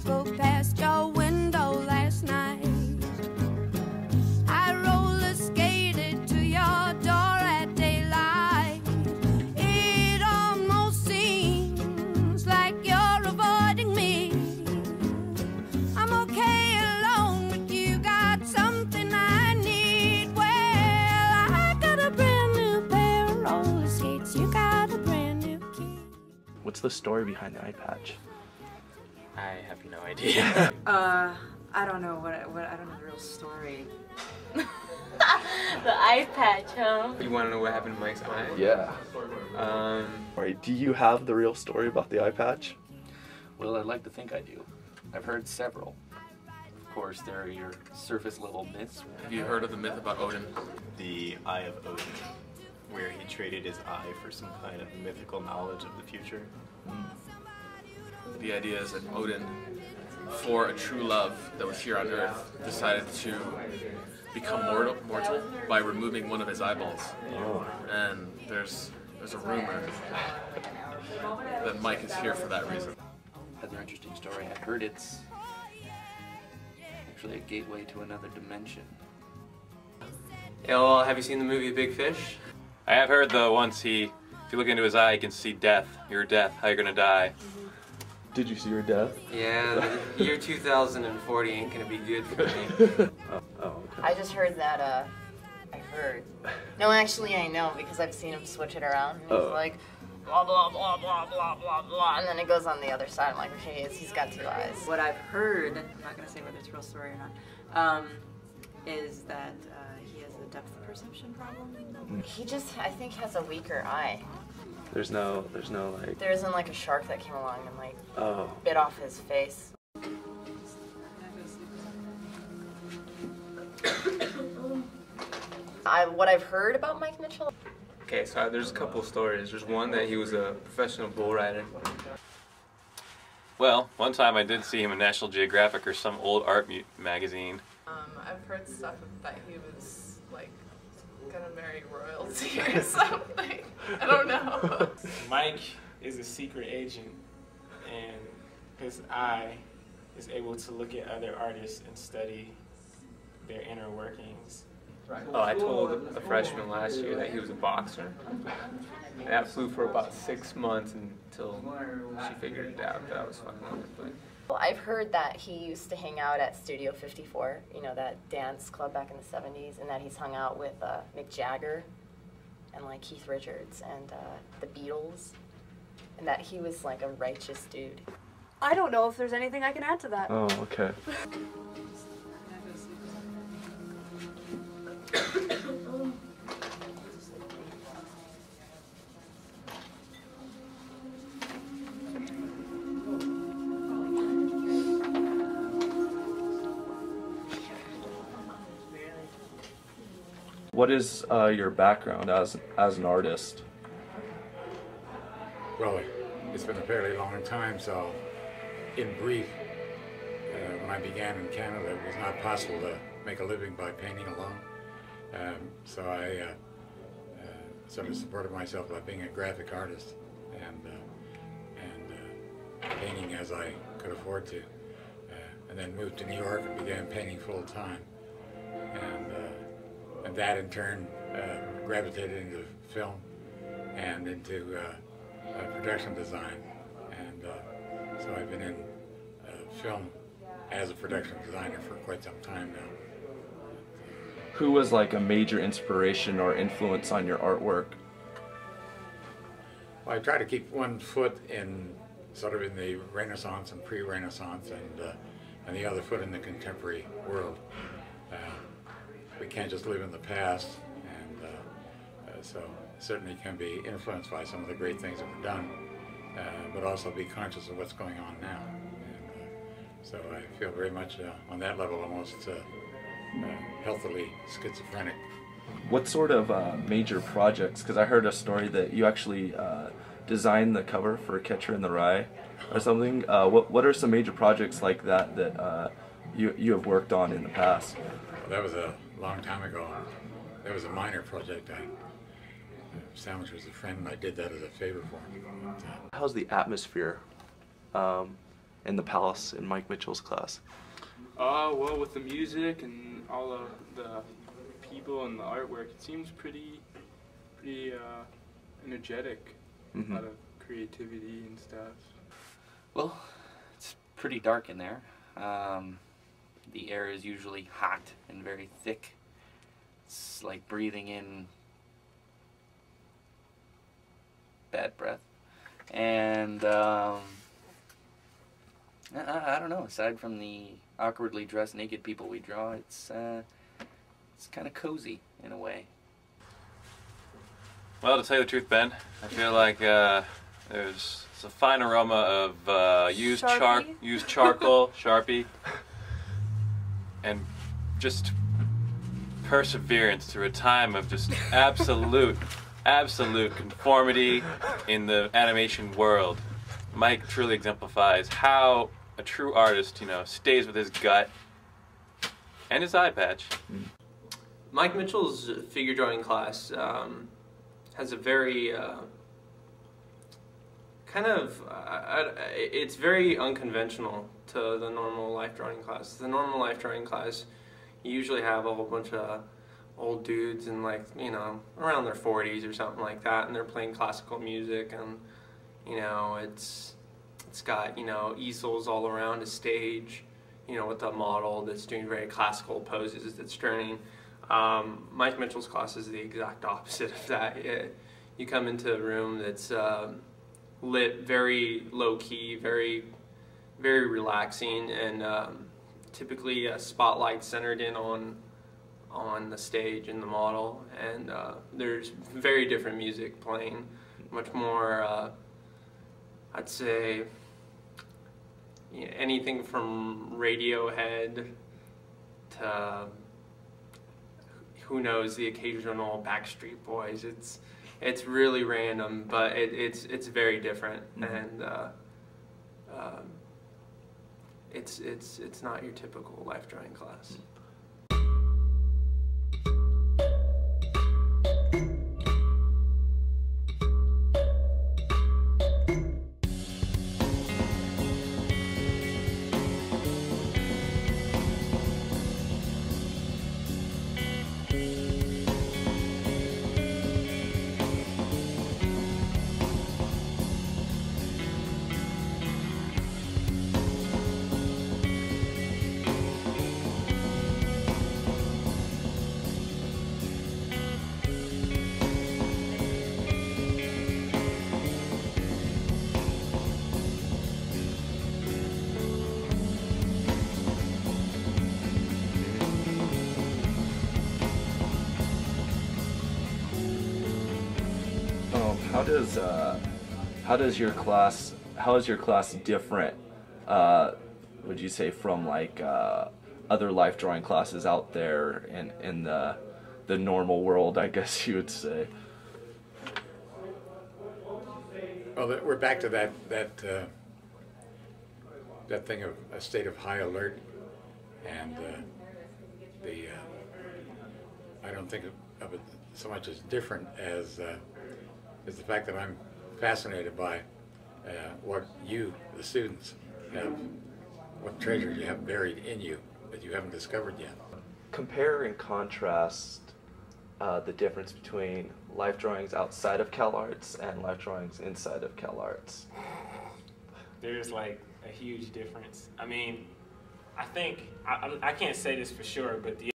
spoke past your window last night. I roller skated to your door at daylight. It almost seems like you're avoiding me. I'm okay alone, but you got something I need. Well, I got a brand new pair of roller skates. You got a brand new key. What's the story behind the eye patch? I have no idea. I don't know I don't know the real story. The eye patch, huh? You want to know what happened to Mike's eye? Yeah. Um, Do you have the real story about the eye patch? Well, I'd like to think I do. I've heard several. Of course, there are your surface level myths. Have you heard of the myth about Odin? The Eye of Odin, where he traded his eye for some kind of mythical knowledge of the future. The idea is that Odin, for a true love that was here on Earth, decided to become mortal by removing one of his eyeballs. Oh. And there's a rumor that Mike is here for that reason. Another interesting story. I heard it's actually a gateway to another dimension. yeah, well, have you seen the movie Big Fish? I have heard though once if you look into his eye, you can see death. Your death, how you're gonna die. Did you see your death? Yeah, the year 2040 ain't gonna be good for me. Okay. I just heard that, No, actually I know, because I've seen him switch it around. And he's like, blah, blah, blah, blah, blah, blah, blah, and then it goes on the other side. I'm like, okay, he's got two eyes. What I've heard, I'm not going to say whether it's real story or not, is that he has a depth perception problem. He just, I think, has a weaker eye. There's no like. There isn't like a shark that came along and like Oh. bit off his face. What I've heard about Mike Mitchell. Okay, so there's a couple of stories. There's one that he was a professional bull rider. Well, one time I did see him in National Geographic or some old art magazine. I've heard stuff that he was like gonna marry royalty or something. I don't know. Mike is a secret agent, and his eye is able to look at other artists and study their inner workings. Oh, I told a freshman last year that he was a boxer. And that flew for about 6 months until she figured it out that I was fucking with it. But Well, I've heard that he used to hang out at Studio 54, you know, that dance club back in the 70s, and that he's hung out with Mick Jagger and like Keith Richards and the Beatles, and that he was like a righteous dude. I don't know if there's anything I can add to that. Oh, okay. What is your background as an artist? Well, it's been a fairly long time, so in brief, when I began in Canada, it was not possible to make a living by painting alone. So I sort of supported myself by being a graphic artist and painting as I could afford to. And then moved to New York and began painting full time. And that in turn gravitated into film and into production design. And so I've been in film as a production designer for quite some time now. Who was like a major inspiration or influence on your artwork? Well, I try to keep one foot in sort of in the Renaissance and pre-Renaissance, and the other foot in the contemporary world. We can't just live in the past, and so certainly can be influenced by some of the great things that were done, but also be conscious of what's going on now. And so I feel very much on that level almost healthily schizophrenic. What sort of major projects? Because I heard a story that you actually designed the cover for Catcher in the Rye or something. What are some major projects like that that you have worked on in the past? Well, that was a long time ago. That was a minor project. Sandwich was a friend, and I did that as a favor for him. How's the atmosphere in the Palace in Mike Mitchell's class? Well, with the music and all of the people and the artwork, it seems pretty energetic. A lot of creativity and stuff. Well, it's pretty dark in there. The air is usually hot and very thick. It's like breathing in bad breath. And I don't know, aside from the awkwardly dressed naked people we draw, it's kind of cozy in a way. Well, to tell you the truth, Ben, I feel like there's a fine aroma of used charcoal, Sharpie, and just perseverance through a time of just absolute conformity in the animation world. Mike truly exemplifies how a true artist, you know, stays with his gut and his eye patch. Mike Mitchell's figure drawing class has a very it's very unconventional to the normal life drawing class. The normal life drawing class, you usually have a whole bunch of old dudes and, like, you know, around their 40s or something like that, and they're playing classical music, and, you know, it's got, you know, easels all around a stage, you know, with a model that's doing very classical poses that's turning. Mike Mitchell's class is the exact opposite of that. You come into a room that's lit very low-key, very relaxing, and typically a spotlight centered in on the stage and the model, and there's very different music playing, much more, I'd say, you know, anything from Radiohead to, who knows, the occasional Backstreet Boys. It's really random, but it's very different, and it's not your typical life drawing class. How is your class different, would you say, from like other life drawing classes out there in the normal world, I guess you would say? Well, we're back to that thing of a state of high alert, and I don't think of it so much as different as the fact that I'm fascinated by what you, the students, have, what treasure you have buried in you that you haven't discovered yet. Compare and contrast the difference between life drawings outside of CalArts and life drawings inside of CalArts. There's like a huge difference. I mean, I think, I can't say this for sure, but the